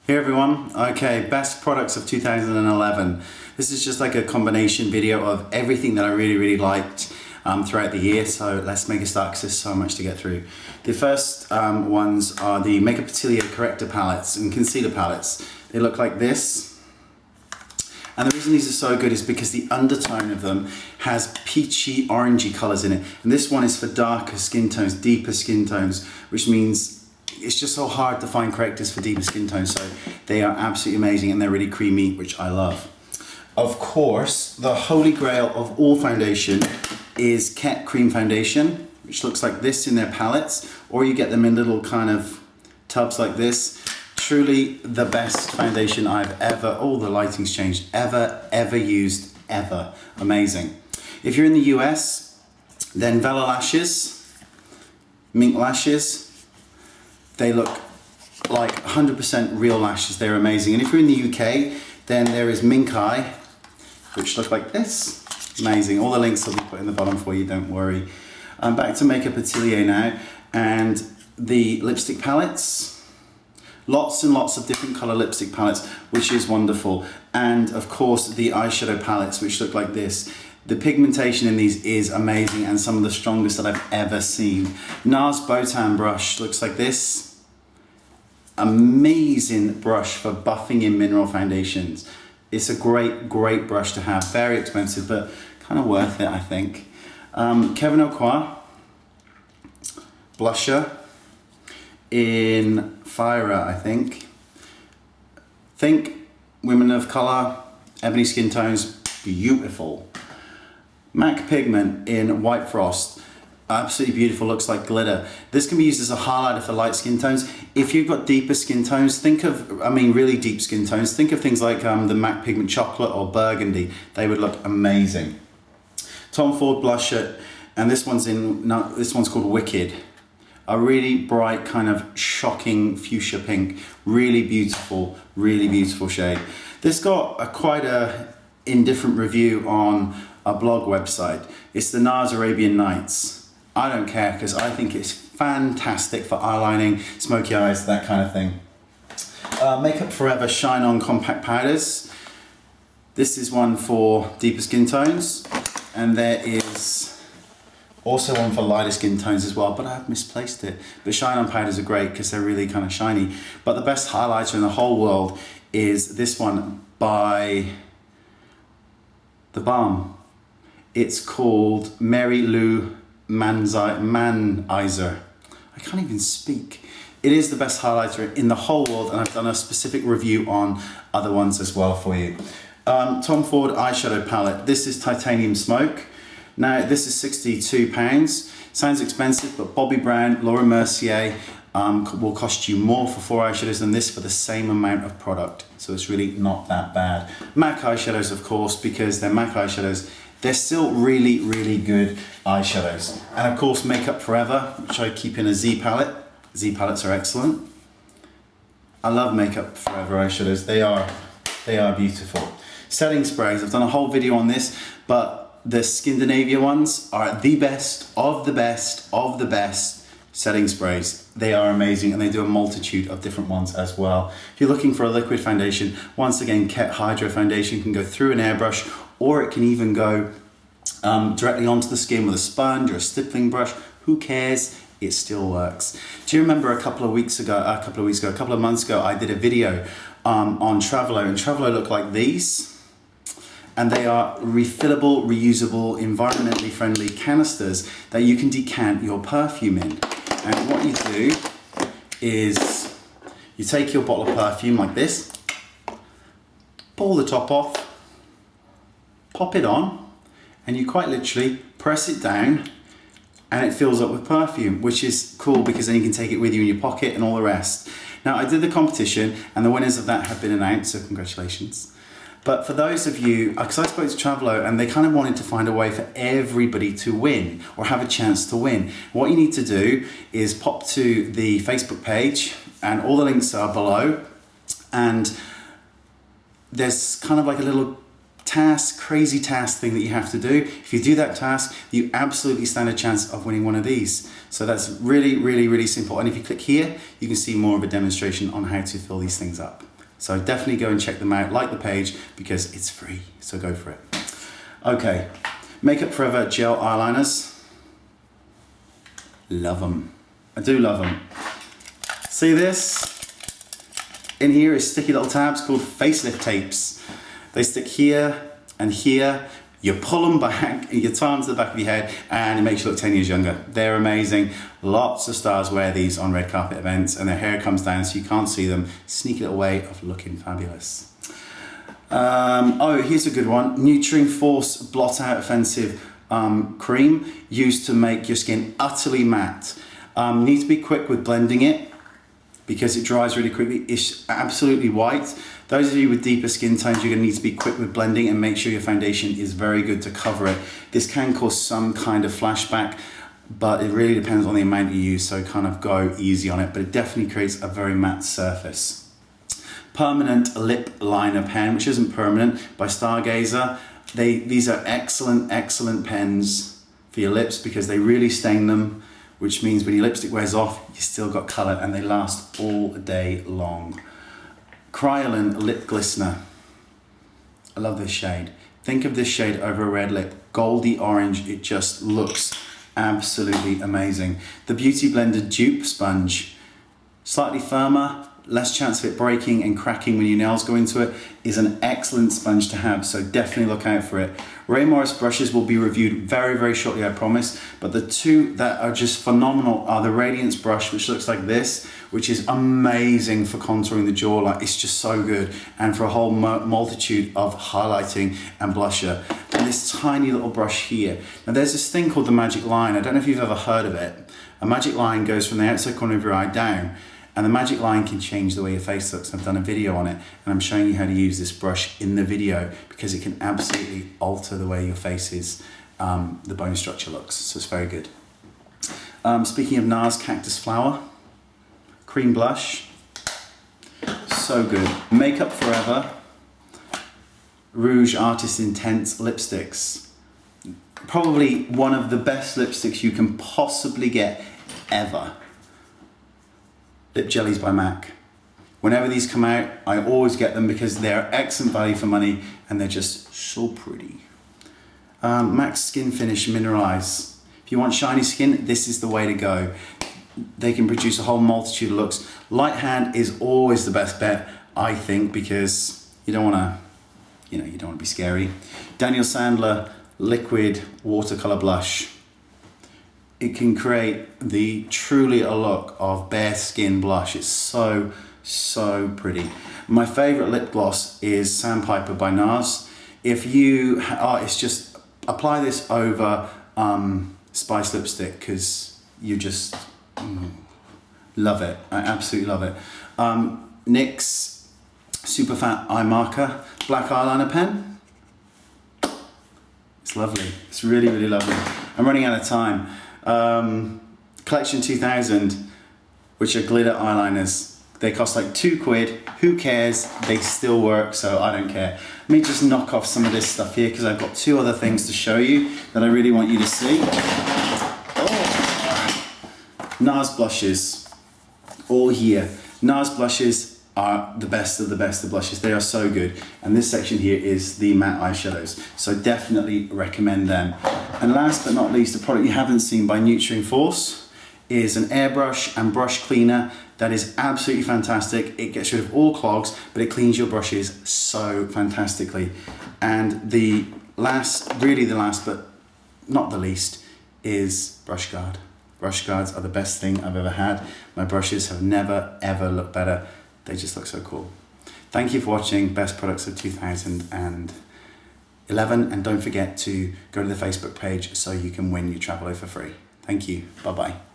Hey everyone, okay, best products of 2011. This is just like a combination video of everything that I really liked throughout the year, so let's make a start because there's so much to get through. The first ones are the Makeup Attilio Corrector palettes and concealer palettes. They look like this. And the reason these are so good is because the undertone of them has peachy, orangey colors in it. And this one is for darker skin tones, deeper skin tones, which means it's just so hard to find correctors for deeper skin tones. So they are absolutely amazing and they're really creamy, which I love. Of course, the holy grail of all foundation is Ket Cream Foundation, which looks like this in their palettes, or you get them in little kind of tubs like this. Truly the best foundation I've ever, the lighting's changed, ever used, ever. Amazing. If you're in the US, then Vela Lashes, Mink Lashes, they look like 100% real lashes. They're amazing. And if you're in the UK, then there is Mink Eye, which look like this. Amazing. All the links will be put in the bottom for you, don't worry. Back to Makeup Attilio now, and the lipstick palettes. Lots and lots of different color lipstick palettes, which is wonderful. And of course, the eyeshadow palettes, which look like this. The pigmentation in these is amazing and some of the strongest that I've ever seen. NARS Botan brush looks like this. Amazing brush for buffing in mineral foundations. It's a great brush to have. Very expensive, but kind of worth it, I think. Kevyn Aucoin blusher in Fire, I think. Think women of color, ebony skin tones, beautiful. MAC pigment in White Frost. Absolutely beautiful, looks like glitter. This can be used as a highlighter for light skin tones. If you've got deeper skin tones, think of, really deep skin tones, think of things like the MAC Pigment Chocolate or Burgundy. They would look amazing. Tom Ford blusher, and this one's called Wicked. A really bright, kind of shocking fuchsia pink. Really beautiful shade. This got quite a indifferent review on a blog website. It's the NARS Arabian Nights. I don't care because I think it's fantastic for eyelining, smoky eyes, that kind of thing. Makeup Forever Shine On Compact Powders. This is one for deeper skin tones, and there is also one for lighter skin tones as well, but I've misplaced it. But Shine On powders are great because they're really kind of shiny. But the best highlighter in the whole world is this one by The Balm. It's called Mary Lou Manizer. I can't even speak. It is the best highlighter in the whole world, and I've done a specific review on other ones as well for you. Tom Ford eyeshadow palette. This is Titanium Smoke. Now this is £62. Sounds expensive, but Bobbi Brown, Laura Mercier will cost you more for 4 eyeshadows than this for the same amount of product. So it's really not that bad. MAC eyeshadows, of course, because they're MAC eyeshadows. They're still really good eyeshadows. And of course, Makeup Forever, which I keep in a Z palette. Z palettes are excellent. I love Makeup Forever eyeshadows. They are beautiful. Setting sprays, I've done a whole video on this, but the Scandinavia ones are the best of the best setting sprays. They are amazing, and they do a multitude of different ones as well. If you're looking for a liquid foundation, once again, Ket Hydro Foundation can go through an airbrush, or it can even go directly onto the skin with a sponge or a stippling brush. Who cares? It still works. Do you remember a couple of months ago, I did a video on Travelo, and Travelo look like these. And they are refillable, reusable, environmentally friendly canisters that you can decant your perfume in. And what you do is you take your bottle of perfume like this, pull the top off, pop it on, and you quite literally press it down and it fills up with perfume, which is cool because then you can take it with you in your pocket and all the rest. Now, I did the competition and the winners of that have been announced, so congratulations. But for those of you, because I spoke to Travelo and they kind of wanted to find a way for everybody to win or have a chance to win. What you need to do is pop to the Facebook page, and all the links are below, and there's kind of like a little crazy task thing that you have to do. If you do that task, you absolutely stand a chance of winning one of these. So that's really simple. And if you click here, you can see more of a demonstration on how to fill these things up. So definitely go and check them out, like the page, because it's free, so go for it. Okay, Makeup Forever gel eyeliners. Love them. I do love them. See this? In here is sticky little tabs called facelift tapes. They stick here and here. You pull them back, you tie them to the back of your head, and it makes you look 10 years younger. They're amazing. Lots of stars wear these on red carpet events, and their hair comes down so you can't see them. Sneaky little way of looking fabulous. Oh, here's a good one. Nuturing Force Blot Out Offensive cream, used to make your skin utterly matte. Need to be quick with blending it because it dries really quickly. It's absolutely white. Those of you with deeper skin tones, you're gonna need to be quick with blending and make sure your foundation is very good to cover it. This can cause some kind of flashback, but it really depends on the amount you use, so kind of go easy on it, but it definitely creates a very matte surface. Permanent Lip Liner Pen, which isn't permanent, by Stargazer. These are excellent, excellent pens for your lips because they really stain them, which means when your lipstick wears off, you still got color and they last all day long. Kryolan Lip Glistener. I love this shade. Think of this shade over a red lip, goldy orange. It just looks absolutely amazing. The Beauty Blender Dupe Sponge, slightly firmer, less chance of it breaking and cracking when your nails go into it, is an excellent sponge to have, so definitely look out for it. Ray Morris brushes will be reviewed very, very shortly, I promise, but the two that are just phenomenal are the Radiance Brush, which looks like this, which is amazing for contouring the jaw, like it's just so good, and for a whole multitude of highlighting and blusher. And this tiny little brush here. Now there's this thing called the magic line. I don't know if you've ever heard of it. A magic line goes from the outside corner of your eye down, and the magic line can change the way your face looks. I've done a video on it, and I'm showing you how to use this brush in the video because it can absolutely alter the way your face's the bone structure looks. So it's very good. Speaking of NARS Cactus Flower, cream blush, so good. Makeup Forever Rouge Artist Intense lipsticks. Probably one of the best lipsticks you can possibly get ever. Lip Jellies by MAC. Whenever these come out, I always get them because they're excellent value for money and they're just so pretty. MAC's Skin Finish Mineralize. If you want shiny skin, this is the way to go. They can produce a whole multitude of looks. Light hand is always the best bet, I think, because you don't want to, you don't want to be scary. Daniel Sandler Liquid Watercolor Blush. It can create truly a look of bare skin blush. It's so, so pretty. My favorite lip gloss is Sandpiper by NARS. If you, it's just, apply this over Spice lipstick because you just love it. I absolutely love it. NYX Super Fat Eye Marker Black Eyeliner Pen. It's lovely. It's really, really lovely. I'm running out of time. Collection 2000, which are glitter eyeliners. They cost like £2. Who cares? They still work, so I don't care. Let me just knock off some of this stuff here because I've got two other things to show you that I really want you to see. Oh. NARS blushes, all here. NARS blushes are the best of the best of blushes. They are so good. And this section here is the matte eyeshadows. So definitely recommend them. And last but not least, the product you haven't seen by Nuturing Force is an airbrush and brush cleaner that is absolutely fantastic. It gets rid of all clogs, but it cleans your brushes so fantastically. And the last, really the last, but not the least, is Brush Guard. Brush Guards are the best thing I've ever had. My brushes have never, ever looked better. They just look so cool. Thank you for watching Best Products of 2011, and don't forget to go to the Facebook page so you can win your travel for free. Thank you. Bye-bye.